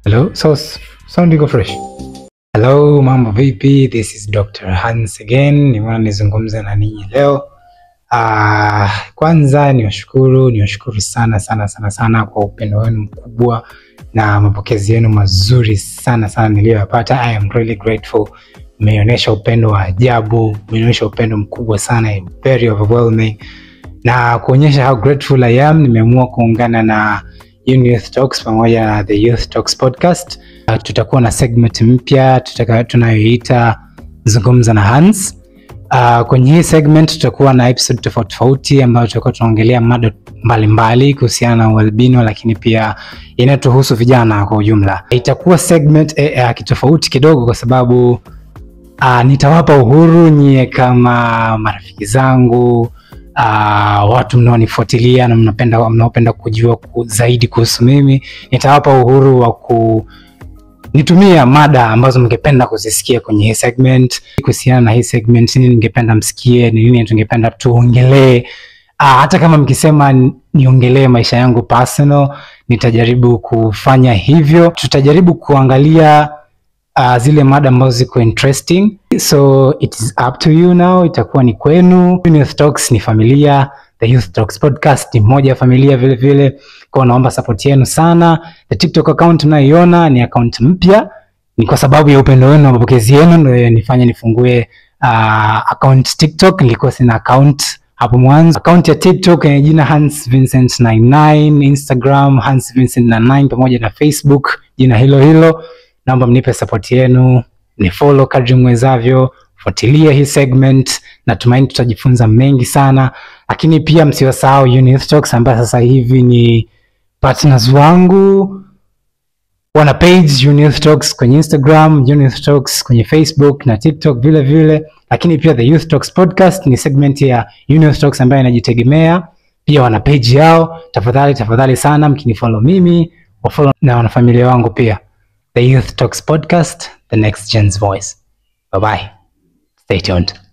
Hello, sound iko fresh. Hello, mambo vipi? This is Dr. Hans again. Nimeona nizungumze na ninyi leo. Kwanza niwashukuru sana kwa upendo wenu mkubwa na mapokezi yenu mazuri sana niliyoyapata. I am really grateful. Mmeonyesha upendo wa ajabu, mmeonyesha upendo mkubwa sana, very overwhelming. Na kuonyesha how grateful I am, nimeamua kuungana na Youth Talks pamoja na The Youth Talks podcast. Tutakuwa na segment mpya tunayoita Zungumza na Hans. Kwenye hii segment tutakuwa na episode tofauti ambayo tutakuwa tunaongelea mada mbalimbali kuhusiana na albino, lakini pia inatuhusu vijana kwa ujumla. Itakuwa segment kitofauti kidogo kwa sababu nitawapa uhuru nyie kama marafiki zangu, watu mnaonifuatilia na mnaopenda kujua zaidi kuhusu mimi. Nitawapa uhuru wa nitumia mada ambazo mngependa kuzisikia kwenye hii segment. Kuhusiana na hii segment, nini ningependa msikie, nini tungependa tuongelee. Hata kama mkisema niongelee maisha yangu personal, nitajaribu kufanya hivyo. Tutajaribu kuangalia zile mada ambazo ziko interesting. So it is up to you now, itakuwa ni kwenu. Youth Talks ni familia, The Youth Talks podcast ni moja ya familia vile vile. Kwa naomba support yenu sana. The TikTok account unayoiona ni account mpya. Ni kwa sababu ya upendo wenu na mapokezi yenu ndio nifanye nifungue account TikTok. Nilikuwa sina account hapo mwanzo. Account ya TikTok ni jina Hans Vincent 99, Instagram Hans Vincent 99 pamoja na Facebook jina hilo. Naomba mnipe support yenu, ni follow kadri mwezavyo, fuatilia hii segment. Natumaini tutajifunza mengi sana. Lakini pia msiwasahau Youth Talks ambayo sasa hivi ni partners wangu. Wana page Youth Talks kwenye Instagram, Youth Talks kwenye Facebook na TikTok vile vile. Lakini pia The Youth Talks podcast ni segment ya Youth Talks ambayo inajitegemea. Pia wana page yao. Tafadhali sana mkinifollow mimi, wafollow na wanafamilia wangu pia. The Youth Talks podcast, the next gen's voice. Bye bye. Stay tuned.